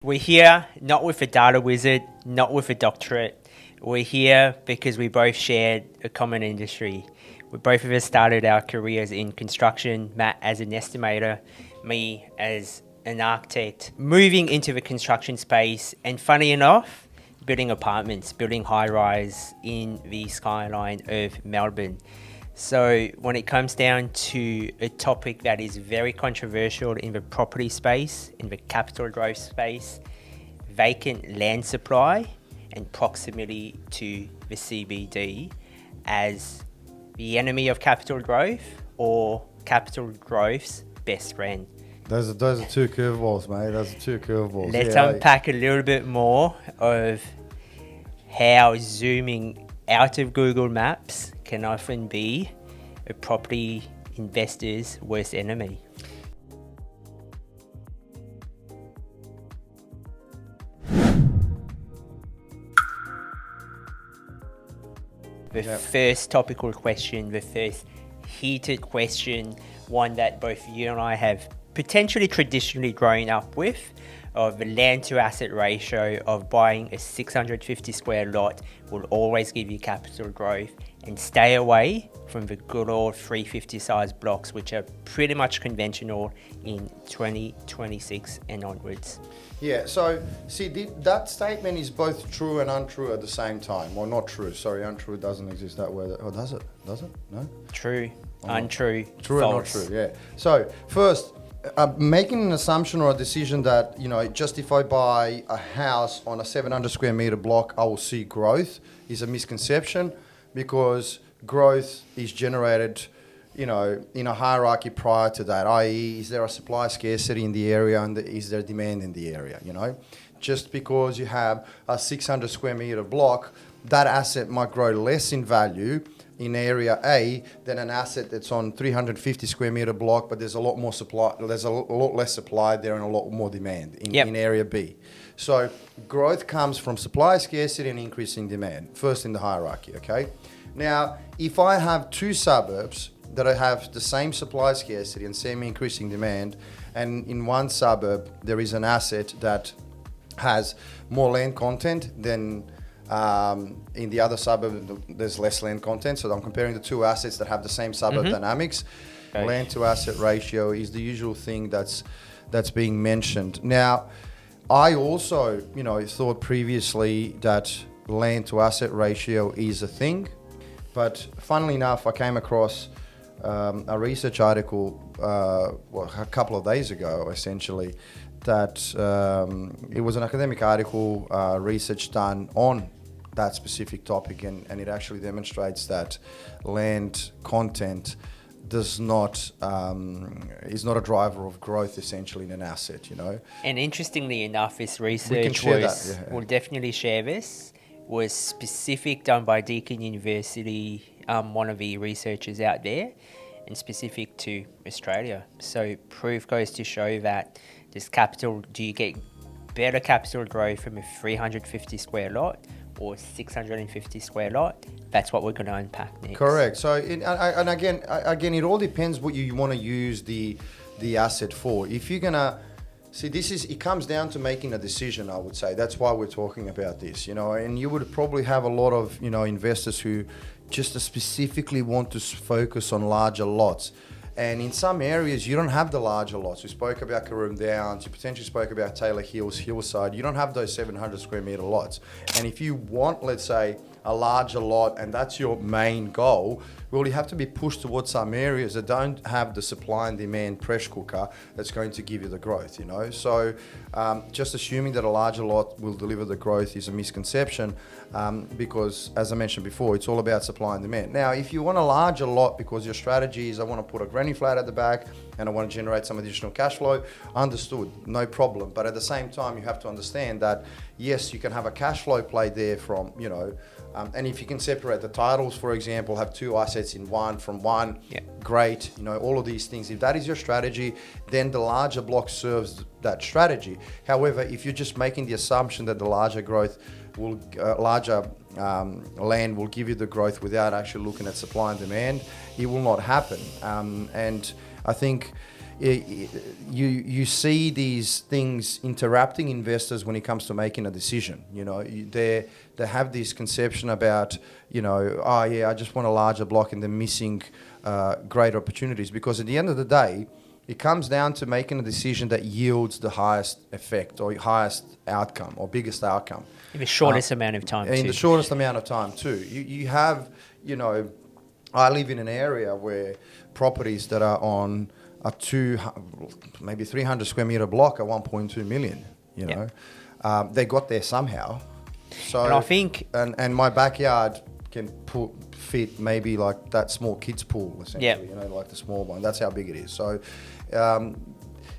We're here not with a data wizard, not with a doctorate. We're here because we both shared a common industry. We both of us started our careers in construction, Matt as an estimator, me as an architect, moving into the construction space, and funny enough, building apartments, building high-rise in the skyline of Melbourne. So when it comes down to a topic that is very controversial in the property space, in the capital growth space, vacant land supply and proximity to the CBD as the enemy of capital growth or capital growth's best friend. Those are two curveballs, mate. Those are two curveballs. Let's unpack a little bit more of how zooming out of Google Maps can often be a property investor's worst enemy. The first topical question, the first heated question, one that both you and I have potentially traditionally grown up with, of the land to asset ratio of buying a 650 square lot will always give you capital growth, and stay away from the good old 350 size blocks, which are pretty much conventional in 2026 and onwards. Yeah, so see, that statement is both true and untrue at the same time. Well, not true, sorry, untrue doesn't exist that way. Oh, does it? Does it? No? True, untrue, true false. And not true, yeah. So first, making an assumption or a decision that, just if I buy a house on a 700 square meter block, I will see growth is a misconception, because growth is generated, in a hierarchy prior to that, i.e. is there a supply scarcity in the area and is there demand in the area, Just because you have a 600 square meter block, that asset might grow less in value in area A than an asset that's on 350 square meter block, but there's a lot more supply, there's a lot less supply there and a lot more demand in area B. So growth comes from supply scarcity and increasing demand, first in the hierarchy, okay? Now, if I have two suburbs that have the same supply scarcity and same increasing demand, and in one suburb there is an asset that has more land content than in the other suburb there's less land content, so I'm comparing the two assets that have the same suburb dynamics. Okay. Land to asset ratio is the usual thing that's being mentioned. Now, I also, thought previously that land to asset ratio is a thing, but funnily enough, I came across a research article, a couple of days ago, essentially, that it was an academic article, research done on that specific topic, and it actually demonstrates that land content is not a driver of growth essentially in an asset, And interestingly enough, this research we'll definitely share this, was specific, done by Deakin University, one of the researchers out there, and specific to Australia. So proof goes to show that do you get better capital growth from a 350 square lot or 650 square lot? That's what we're going to unpack next. Correct. So, again, it all depends what you want to use the asset for. If you're gonna see, it comes down to making a decision. I would say that's why we're talking about this. And you would probably have a lot of investors who just specifically want to focus on larger lots. And in some areas, you don't have the larger lots. We spoke about Carrum Downs. You potentially spoke about Taylor Hills, Hillside. You don't have those 700 square meter lots. And if you want, let's say, a larger lot and that's your main goal, well, you have to be pushed towards some areas that don't have the supply and demand pressure cooker that's going to give you the growth, So just assuming that a larger lot will deliver the growth is a misconception, because, as I mentioned before, it's all about supply and demand. Now, if you want a larger lot because your strategy is I want to put a granny flat at the back and I want to generate some additional cash flow, understood, no problem. But at the same time, you have to understand that, yes, you can have a cash flow play there from, and if you can separate the titles, for example, have two assets in one, great, all of these things. If that is your strategy, then the larger block serves that strategy. However, if you're just making the assumption that the larger growth larger land will give you the growth without actually looking at supply and demand, it will not happen. And I think you see these things interrupting investors when it comes to making a decision. They have this conception about, oh yeah, I just want a larger block, and they're missing great opportunities, because at the end of the day, it comes down to making a decision that yields the highest effect or highest outcome or biggest outcome. In the shortest amount of time, In the shortest amount of time, too. You have, I live in an area where properties that are on a maybe 300 square meter block are 1.2 million, they got there somehow. So, and I think... And my backyard can fit maybe like that small kids pool, essentially, like the small one. That's how big it is. So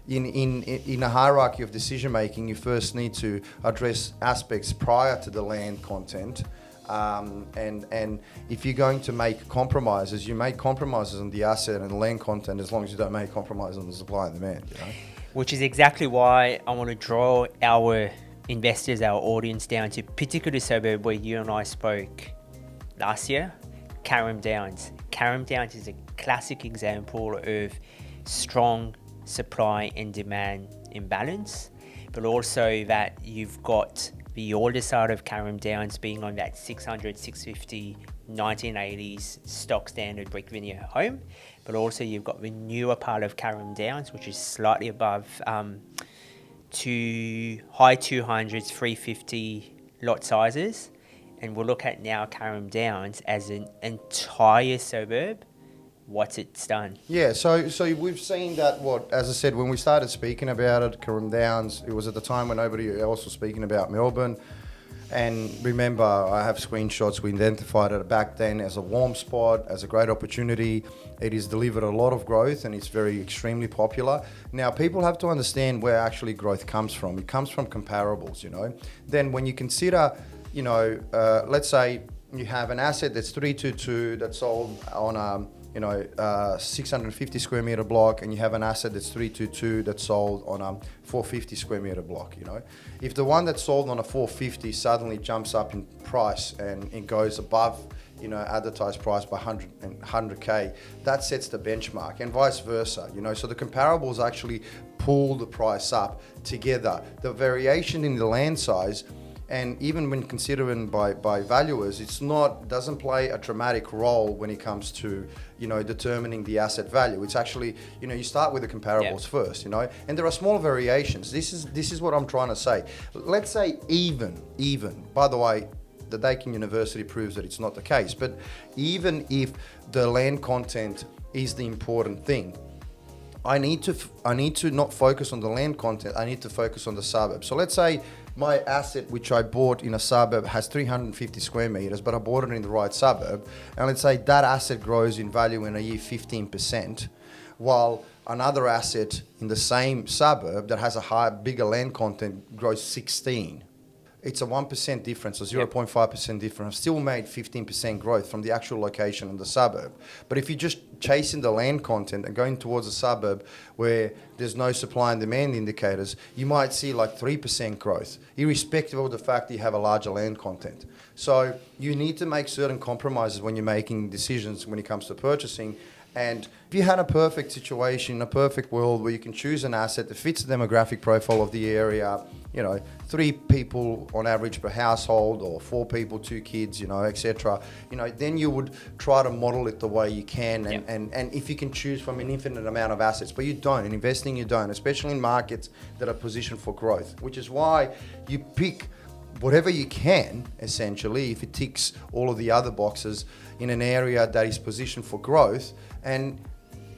in a hierarchy of decision making, you first need to address aspects prior to the land content. And if you're going to make compromises, you make compromises on the asset and the land content, as long as you don't make compromises on the supply and demand. Which is exactly why I want to draw our investors, our audience down to particular suburb where you and I spoke last year, Carrum Downs. Carrum Downs is a classic example of strong supply and demand imbalance, but also that you've got the older side of Carrum Downs being on that 600, 650, 1980s stock standard brick veneer home, but also you've got the newer part of Carrum Downs, which is slightly above to high 200s, 350 lot sizes. And we'll look at now Carrum Downs as an entire suburb, what it's done. Yeah, so we've seen that, as I said, when we started speaking about it, Carrum Downs, it was at the time when nobody else was speaking about Melbourne. And remember, I have screenshots, we identified it back then as a warm spot, as a great opportunity. It has delivered a lot of growth and it's very extremely popular. Now, people have to understand where actually growth comes from. It comes from comparables, Then when you consider, let's say you have an asset that's 322 that's sold on a 650 square meter block, and you have an asset that's 322 that's sold on a 450 square meter block. If the one that's sold on a 450 suddenly jumps up in price and it goes above advertised price by 100k, that sets the benchmark, and vice versa. So the comparables actually pull the price up together. The variation in the land size, and even when considering by valuers, doesn't play a dramatic role when it comes to determining the asset value. It's actually you start with the comparables first, and there are small variations. This is what I'm trying to say. Let's say even. By the way, the Dakin University proves that it's not the case. But even if the land content is the important thing, I need to not focus on the land content. I need to focus on the suburb. So let's say my asset, which I bought in a suburb, has 350 square meters, but I bought it in the right suburb. And let's say that asset grows in value in a year 15%, while another asset in the same suburb that has a bigger land content grows 16%. It's a 1% difference, or 0.5% difference. I've still made 15% growth from the actual location in the suburb. But if you're just chasing the land content and going towards a suburb where there's no supply and demand indicators, you might see like 3% growth, irrespective of the fact that you have a larger land content. So you need to make certain compromises when you're making decisions when it comes to purchasing. And if you had a perfect situation, a perfect world where you can choose an asset that fits the demographic profile of the area, 3 people on average per household, or 4 people, 2 kids, etc. Then you would try to model it the way you can, and if you can choose from an infinite amount of assets, but you don't. In investing, you don't, especially in markets that are positioned for growth, which is why you pick whatever you can, essentially, if it ticks all of the other boxes in an area that is positioned for growth. And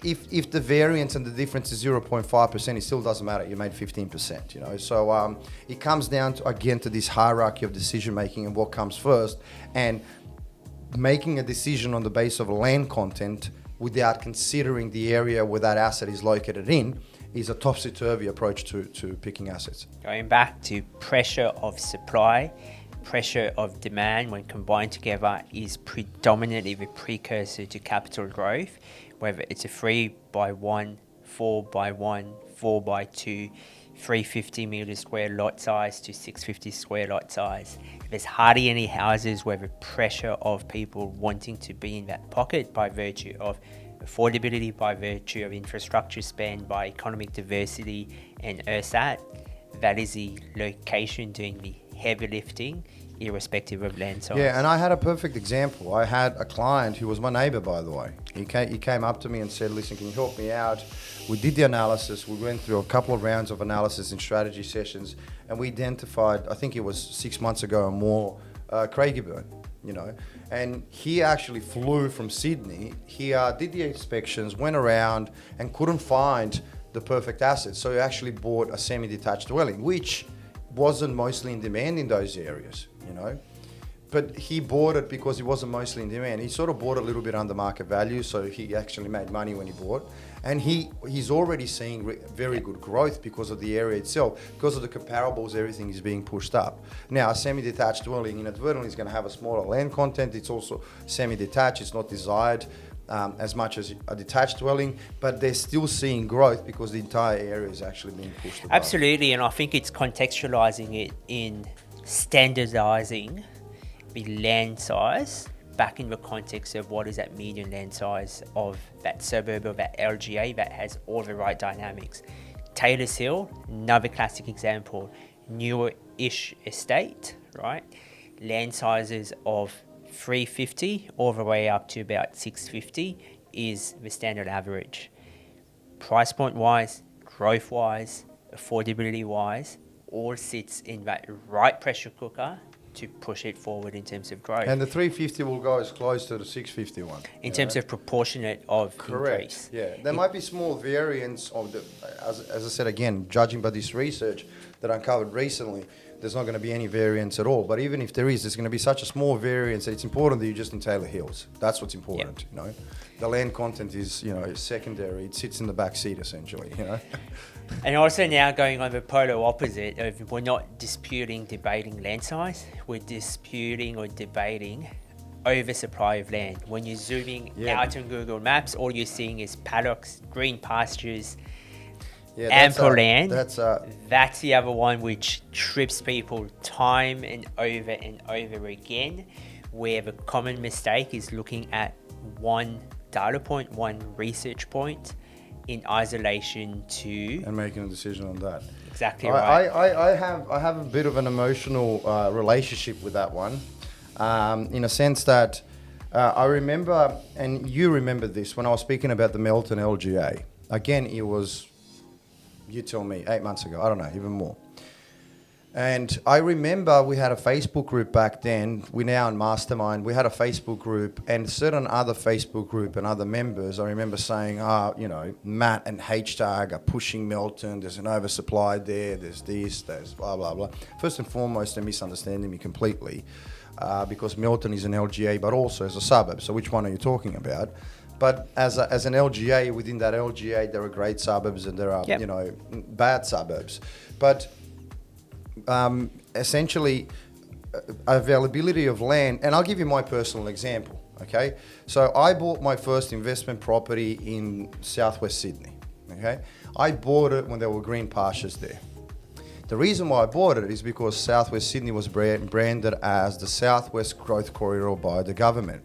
if the variance and the difference is 0.5%, it still doesn't matter. You made 15%, So it comes down to this hierarchy of decision making and what comes first, and making a decision on the basis of land content without considering the area where that asset is located in is a topsy-turvy approach to picking assets. Going back to pressure of supply, pressure of demand, when combined together, is predominantly the precursor to capital growth, whether it's a 3x1, 4x1, 4x2, 350 meter square lot size to 650 square lot size. There's hardly any houses where the pressure of people wanting to be in that pocket by virtue of affordability by virtue of infrastructure spend, by economic diversity and ersat. That is the location doing the heavy lifting, irrespective of land size. Yeah, and I had a perfect example. I had a client who was my neighbor, by the way. He came up to me and said, listen, can you help me out? We did the analysis. We went through a couple of rounds of analysis and strategy sessions, and we identified, I think it was 6 months ago or more, Craigieburn, you know. And he actually flew from Sydney. He did the inspections, went around, and couldn't find the perfect asset. So he actually bought a semi-detached dwelling, which wasn't mostly in demand in those areas, you know. But he bought it because it wasn't mostly in demand. He sort of bought a little bit under market value, so he actually made money when he bought. And he's already seeing very good growth because of the area itself, because of the comparables, everything is being pushed up. Now, a semi-detached dwelling inadvertently is going to have a smaller land content. It's also semi-detached. It's not desired as much as a detached dwelling, but they're still seeing growth because the entire area is actually being pushed above. Absolutely, and I think it's contextualizing it in standardizing the land size back in the context of what is that median land size of that suburb or that LGA that has all the right dynamics. Taylor's Hill, another classic example, newer-ish estate, right? Land sizes of 350 all the way up to about 650 is the standard average. Price point wise, growth wise, affordability wise, all sits in that right pressure cooker to push it forward in terms of growth. And the 350 will go as close to the 650 one. In terms of proportionate of Correct. increase. Yeah, there might be small variants of the, as I said again, judging by this research that I uncovered recently, there's not going to be any variance at all. But even if there is, there's going to be such a small variance that it's important that you just in Taylor Hills. That's what's important, you know. The land content is, you know, secondary. It sits in the back seat essentially, you know. And also now going on the polar opposite of we're not disputing, debating land size. We're disputing or debating oversupply of land. When you're zooming out on Google Maps, all you're seeing is paddocks, green pastures, ample land. That's the other one which trips people time and over again, where the common mistake is looking at one data point, one research point in isolation to... And making a decision on that. Exactly right. I have a bit of an emotional relationship with that one, in a sense that I remember, and you remember this, when I was speaking about the Melton LGA. Again, it was, you tell me, 8 months ago, I don't know, even more. And I remember we had a Facebook group back then. We're now in Mastermind. We had a Facebook group and certain other Facebook group and other members. I remember saying, you know, Matt and HTAG are pushing Melton. There's an oversupply there. There's this, there's blah, blah, blah. First and foremost, they're misunderstanding me completely because Melton is an LGA, but also as a suburb. So which one are you talking about? But as an LGA, within that LGA, there are great suburbs and there are, you know, bad suburbs. But essentially availability of land, and I'll give you my personal example, okay? So I bought my first investment property in southwest Sydney, okay? I bought it when there were green pastures there. The reason why I bought it is because southwest Sydney was branded as the Southwest Growth Corridor by the government.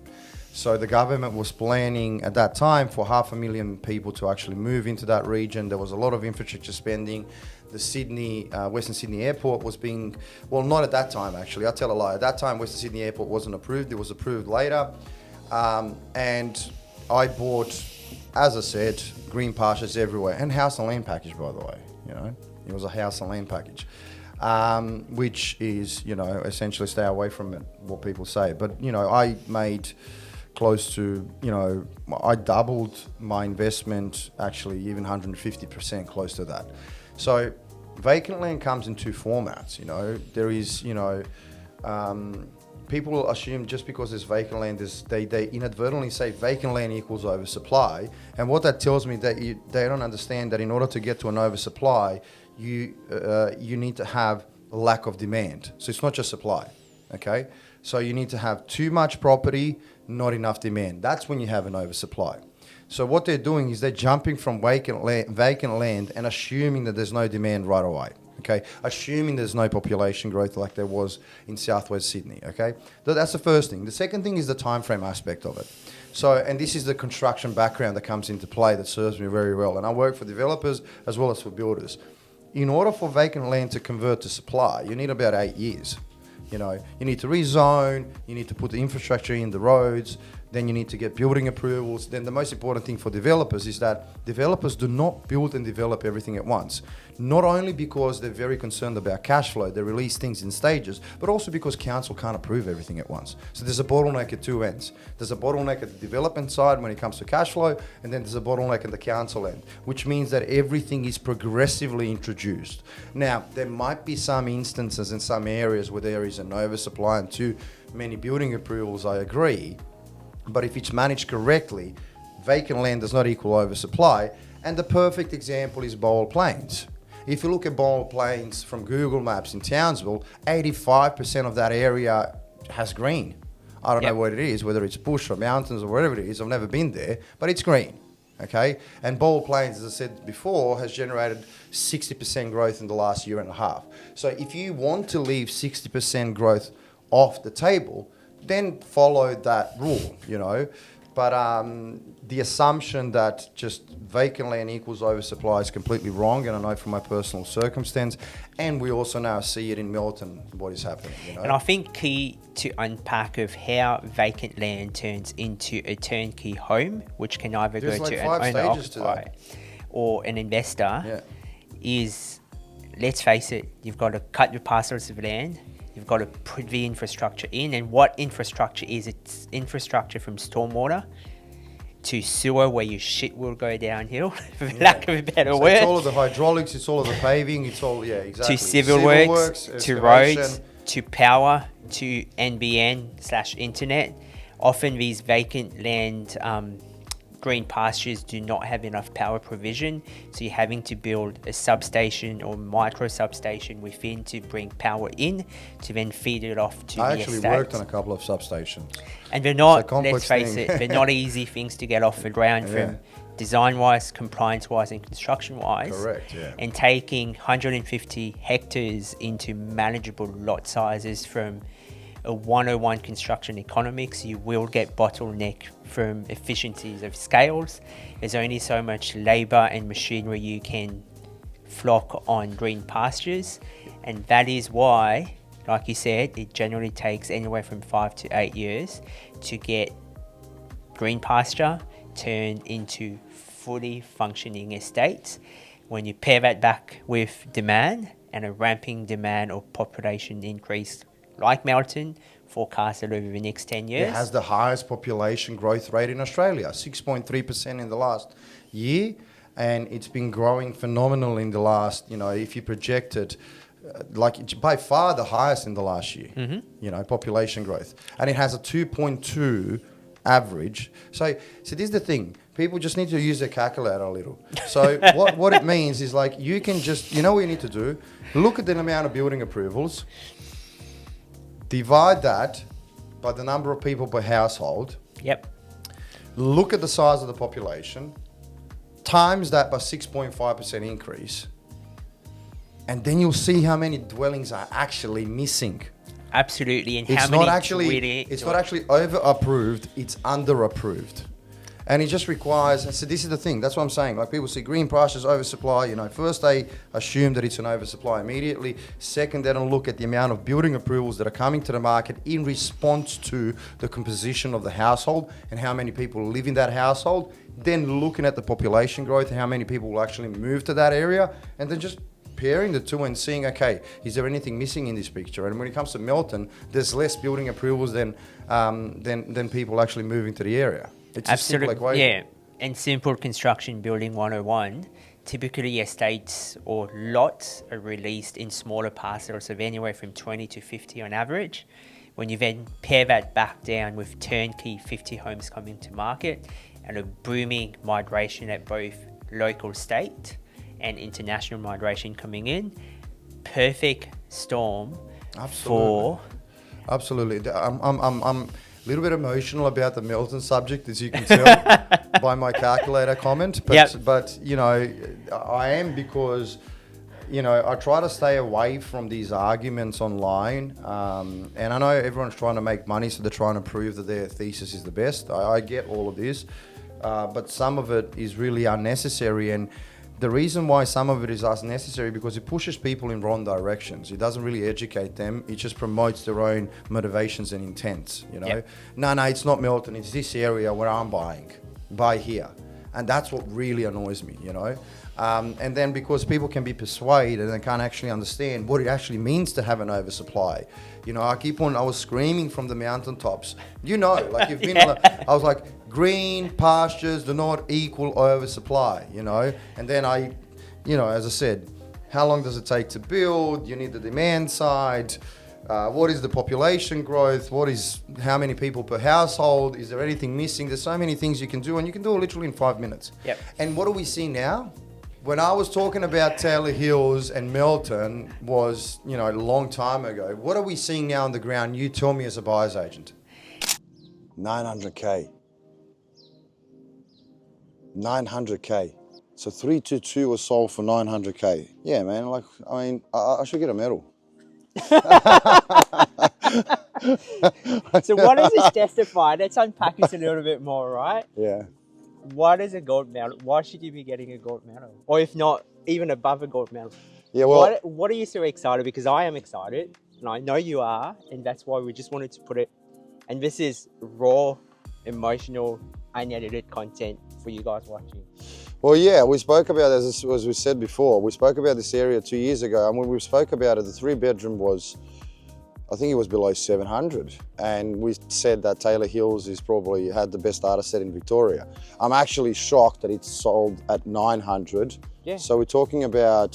So the government was planning at that time for 500,000 people to actually move into that region. There was a lot of infrastructure spending. The Sydney, Western Sydney Airport was being, well, not at that time actually, I'll tell a lie. At that time, Western Sydney Airport wasn't approved. It was approved later. And I bought, as I said, green pastures everywhere and house and land package, by the way, you know. It was a house and land package, which is, you know, essentially stay away from it, what people say. But, you know, I made close to, you know, I doubled my investment, actually even 150% close to that. So vacant land comes in two formats, you know. There is, you know, people assume just because there's vacant land, they inadvertently say vacant land equals oversupply. And what that tells me that they don't understand that in order to get to an oversupply, you need to have a lack of demand. So it's not just supply, okay? So you need to have too much property, not enough demand. That's when you have an oversupply. So what they're doing is they're jumping from vacant land and assuming that there's no demand right away. Okay, assuming there's no population growth like there was in southwest Sydney. Okay, so that's the first thing. The second thing is the time frame aspect of it. So, and this is the construction background that comes into play that serves me very well. And I work for developers as well as for builders. In order for vacant land to convert to supply, you need about 8 years. You know, you need to rezone, you need to put the infrastructure in the roads, then you need to get building approvals. Then the most important thing for developers is that developers do not build and develop everything at once. Not only because they're very concerned about cash flow, they release things in stages, but also because council can't approve everything at once. So there's a bottleneck at two ends. There's a bottleneck at the development side when it comes to cash flow, and then there's a bottleneck at the council end, which means that everything is progressively introduced. Now, there might be some instances in some areas where there is an oversupply and too many building approvals, I agree. But if it's managed correctly, vacant land does not equal oversupply. And the perfect example is Bowl Plains. If you look at Bowl Plains from Google Maps in Townsville, 85% of that area has green. I don't know what it is, whether it's bush or mountains or wherever it is. I've never been there, but it's green. Okay? And Bowl Plains, as I said before, has generated 60% growth in the last year and a half. So if you want to leave 60% growth off the table, then follow that rule, you know. But the assumption that just vacant land equals oversupply is completely wrong, and I know from my personal circumstance, and we also now see it in Melton, what is happening, you know. And I think key to unpack of how vacant land turns into a turnkey home, which can either There's go like to 5 an stages to owner-occupier or an investor, is, let's face it, you've got to cut your parcels of land. You've got to put the infrastructure in, and what infrastructure is? It's infrastructure from stormwater to sewer, where your shit will go downhill, for lack of a better word. It's all of the hydraulics, it's all of the paving, it's all, exactly. To civil works, to roads, to power, to NBN/internet. Often these vacant land green pastures do not have enough power provision, so you're having to build a substation or micro substation within to bring power in to then feed it off to the estate. I actually worked on a couple of substations. And they're not, let's face it, they're not easy things to get off the ground from design-wise, compliance-wise and construction-wise. Correct, yeah. And taking 150 hectares into manageable lot sizes from a 101 construction economics, you will get bottleneck from efficiencies of scales. There's only so much labour and machinery you can flock on green pastures, and that is why, like you said, it generally takes anywhere from 5 to 8 years to get green pasture turned into fully functioning estates. When you pair that back with demand and a ramping demand or population increase like Melton, forecasted over the next 10 years. It has the highest population growth rate in Australia, 6.3% in the last year, and it's been growing phenomenal in the last, you know, if you project it, like it's by far the highest in the last year, you know, population growth. And it has a 2.2 average. So this is the thing. People just need to use their calculator a little. So what it means is, like, you can just, you know what you need to do? Look at the amount of building approvals, divide that by the number of people per household. Yep. Look at the size of the population, times that by 6.5% increase, and then you'll see how many dwellings are actually missing. Absolutely, and It's how many not actually, it's not actually over approved, it's under approved. And it just requires, so this is the thing, that's what I'm saying. Like, people see green pastures, oversupply, you know, first they assume that it's an oversupply immediately. Second, they don't look at the amount of building approvals that are coming to the market in response to the composition of the household and how many people live in that household. Then looking at the population growth and how many people will actually move to that area, and then just pairing the two and seeing, okay, is there anything missing in this picture? And when it comes to Melton, there's less building approvals than people actually moving to the area. It's absolutely, a simple equation. yeah. And simple construction building 101, typically estates or lots are released in smaller parcels of anywhere from 20 to 50 on average. When you then pair that back down with turnkey 50 homes coming to market and a booming migration at both local, state and international migration coming in, perfect storm for... Absolutely. I'm a little bit emotional about the Melton subject, as you can tell by my calculator comment. But, but, you know, I am, because you know, I try to stay away from these arguments online. And I know everyone's trying to make money, so they're trying to prove that their thesis is the best. I get all of this, but some of it is really unnecessary. And the reason why some of it is unnecessary because it pushes people in wrong directions. It doesn't really educate them. It just promotes their own motivations and intents, you know. Yep. No, it's not Melton. It's this area where I'm buying. Buy here. And that's what really annoys me, you know. And then because people can be persuaded and they can't actually understand what it actually means to have an oversupply. You know, I was screaming from the mountaintops. You know, like you've been, I was like, green pastures do not equal oversupply, you know. And then as I said, how long does it take to build? You need the demand side. What is the population growth? How many people per household? Is there anything missing? There's so many things you can do, and you can do it literally in 5 minutes. Yep. And what do we see now? When I was talking about Taylor Hills and Melton was, you know, a long time ago. What are we seeing now on the ground? You tell me as a buyer's agent. 900K. 900K. So 322 was sold for 900K. Yeah, man. Like, I mean, I should get a medal. So what does this testify? Let's unpack this a little bit more, right? Yeah. What is a gold medal? Why should you be getting a gold medal? Or if not, even above a gold medal? Yeah, well, What are you so excited? Because I am excited, and I know you are, and that's why we just wanted to put it. And this is raw, emotional, unedited content for you guys watching. well, yeah, we spoke about, as we said before, we spoke about this area 2 years ago, and when we spoke about it, the 3-bedroom was, I think it was below 700, and we said that Taylor Hills is probably had the best data set in Victoria. I'm actually shocked that it's sold at 900. Yeah. So we're talking about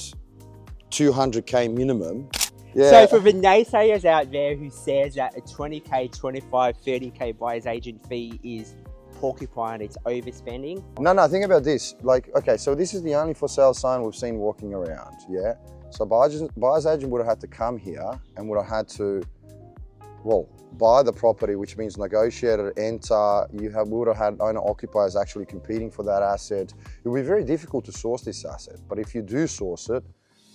200K minimum. Yeah. So for the naysayers out there who says that a 20K, 25, 30K buyer's agent fee is porcupine, it's overspending. No, think about this. Like, okay, so this is the only for sale sign we've seen walking around, yeah? So buyer's agent would have had to come here and would have had to, well, buy the property, which means negotiate it, enter. We would have had owner occupiers actually competing for that asset. It would be very difficult to source this asset. But if you do source it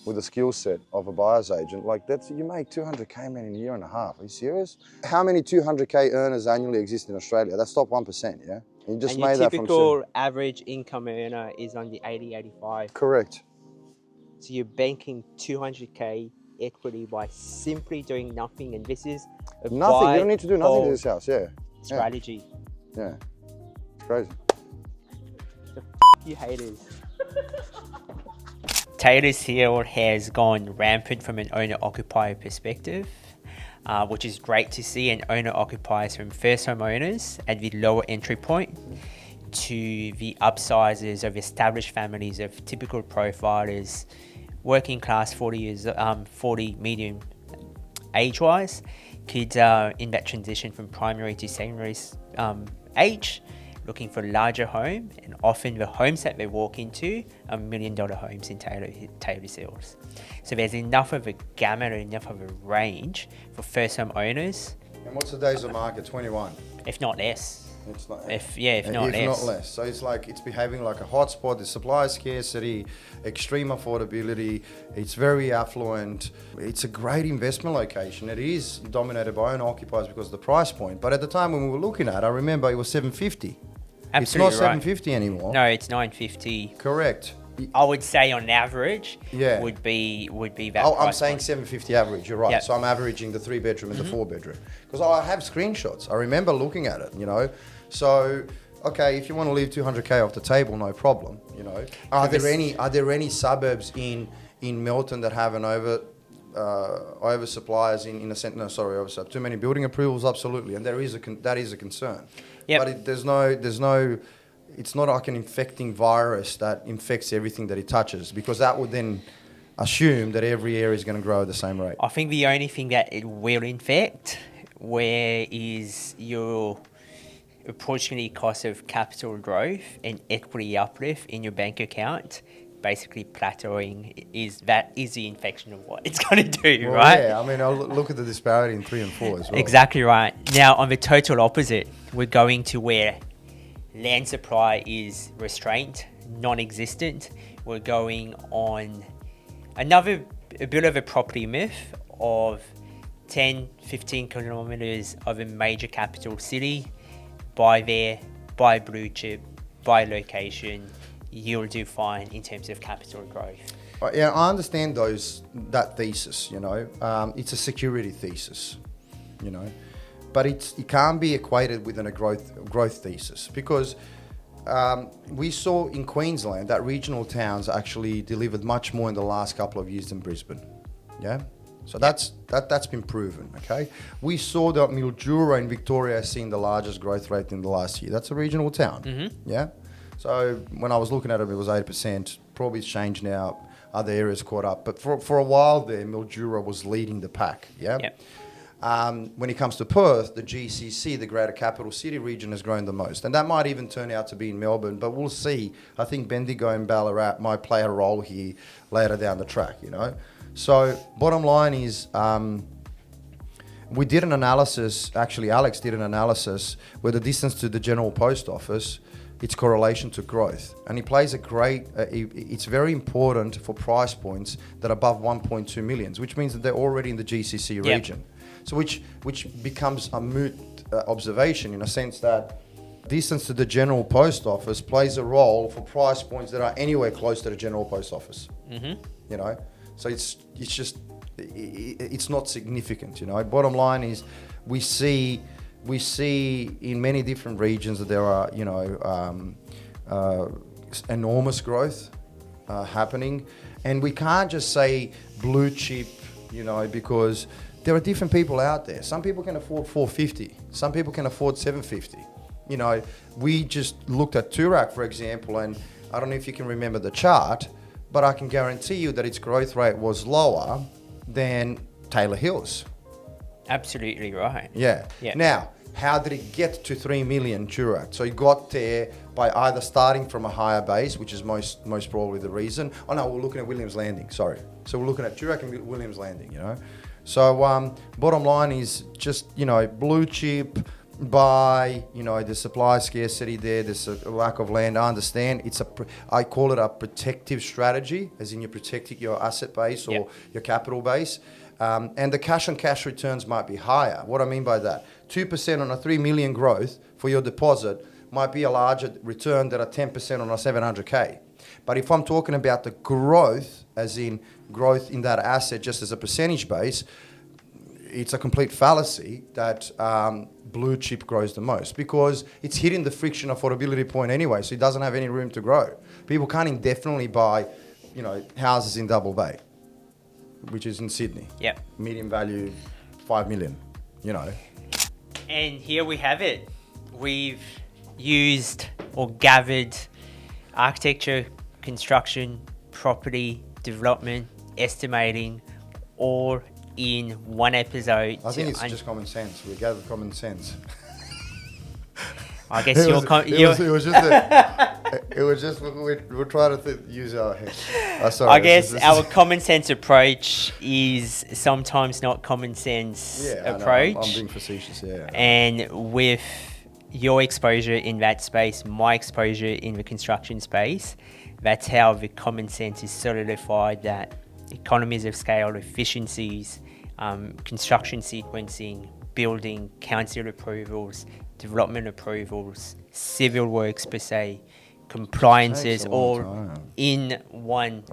with the skill set of a buyer's agent, like you make 200K, man, in a year and a half. Are you serious? How many 200K earners annually exist in Australia? That's top 1%, yeah? And you just and made your that from typical average income earner is on the 80, 85. Correct. So you're banking 200K equity by simply doing nothing, and this is a Nothing. You don't need to do nothing to buy this house. Yeah. strategy. Yeah. It's crazy. You haters. Taylor's Hill has gone rampant from an owner-occupier perspective, which is great to see. And owner-occupiers from first home owners at the lower entry point to the upsizers of established families of typical profilers, working class, 40 medium age-wise. Kids are in that transition from primary to secondary age, looking for a larger home, and often the homes that they walk into are $1 million homes in Taylor's Hills. So there's enough of a gamut, enough of a range for first home owners. And what's the days of market? 21. If not less. It's not, If not less. So it's behaving like a hotspot. There's supply scarcity, extreme affordability. It's very affluent. It's a great investment location. It is dominated by owner occupiers because of the price point. But at the time when we were looking at it, I remember it was $750. Absolutely it's not right. $750 anymore. No, it's $950. Correct. I would say on average, Yeah. would be that. Oh, I'm price saying point. 750 average. You're right. Yep. So I'm averaging the 3-bedroom and the 4-bedroom because I have screenshots. I remember looking at it. You know, so okay, if you want to leave 200K off the table, no problem. You know, are there any suburbs in Melton that have an oversuppliers in a sense? No, sorry, oversupply. Too many building approvals, absolutely, and that is a concern. Yep. But there's no. It's not like an infecting virus that infects everything that it touches, because that would then assume that every area is going to grow at the same rate. I think the only thing that it will infect, where is your opportunity cost of capital growth and equity uplift in your bank account, basically plateauing, is the infection of what it's going to do, Well, right? Yeah, I mean, I'll look at the disparity in 3 and 4 as well. Exactly right. Now, on the total opposite, we're going to where land supply is restrained, non-existent. We're going on a bit of a property myth of 10, 15 kilometers of a major capital city, buy there, buy blue chip, buy location, you'll do fine in terms of capital growth. Yeah, I understand that thesis, it's a security thesis, but it can't be equated with a growth thesis, because we saw in Queensland that regional towns actually delivered much more in the last couple of years than Brisbane. Yeah, so that's been proven. Okay, we saw that Mildura in Victoria has seen the largest growth rate in the last year. That's a regional town. Mm-hmm. Yeah, so when I was looking at it, it was 8%. Probably it's changed now. Other areas caught up, but for a while there, Mildura was leading the pack. Yeah. Yep. When it comes to Perth, the GCC, the Greater Capital City region, has grown the most. And that might even turn out to be in Melbourne, but we'll see. I think Bendigo and Ballarat might play a role here later down the track, So bottom line is, we did an analysis, actually Alex did an analysis, where the distance to the General Post Office, its correlation to growth. And it plays it's very important for price points that are above 1.2 millions, which means that they're already in the GCC region. Yep. So which becomes a moot observation, in a sense that distance to the General Post Office plays a role for price points that are anywhere close to the General Post Office. Mm-hmm. So it's not significant. Bottom line is, we see in many different regions that there are enormous growth happening, and we can't just say blue chip, because there are different people out there. Some people can afford 450. Some people can afford 750. We just looked at Toorak, for example, and I don't know if you can remember the chart, but I can guarantee you that its growth rate was lower than Taylor Hills. Absolutely right. Yeah. Now, how did it get to 3 million Toorak? So it got there by either starting from a higher base, which is most probably the reason. Oh no, we're looking at Williams Landing, sorry. So we're looking at Toorak and Williams Landing, So bottom line is just, blue chip, buy, the supply scarcity there, there's a lack of land. I understand. I call it a protective strategy, as in you're protecting your asset base or your capital base. And the cash on cash returns might be higher. What I mean by that, 2% on a 3 million growth for your deposit might be a larger return than a 10% on a 700K. But if I'm talking about the growth, as in growth in that asset just as a percentage base, it's a complete fallacy that blue chip grows the most, because it's hitting the friction affordability point anyway, so it doesn't have any room to grow. People can't indefinitely buy, houses in Double Bay, which is in Sydney. Yep. Median value, 5 million, And here we have it. We've used or gathered architecture, construction, property, development, estimating, all in one episode. I think it's just common sense. We gathered common sense. I guess it was just we're trying to use our head. Sorry, I guess our common sense approach is sometimes not common sense approach. I'm being facetious, yeah. And with your exposure in that space, my exposure in the construction space, that's how the common sense is solidified, that economies of scale, efficiencies, construction sequencing, building, council approvals, development approvals, civil works per se, compliances, all in one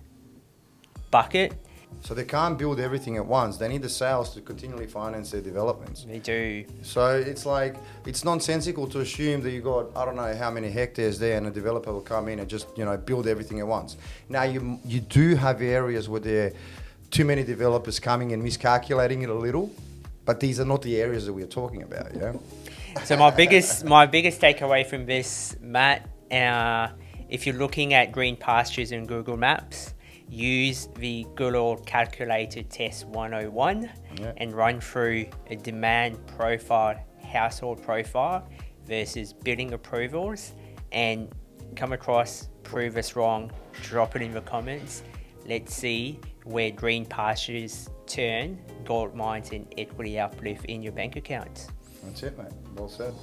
bucket. So they can't build everything at once. They need the sales to continually finance their developments. They do. So it's nonsensical to assume that you got, I don't know how many hectares there, and a developer will come in and just, build everything at once. Now you do have areas where there are too many developers coming and miscalculating it a little, but these are not the areas that we're talking about, yeah? So my biggest takeaway from this, Matt, if you're looking at green pastures in Google Maps, use the good old calculated test 101 and run through a demand profile, household profile versus building approvals, and come across, prove us wrong, drop it in the comments. Let's see where green pastures turn gold mines and equity uplift in your bank accounts. That's it, mate. Well said.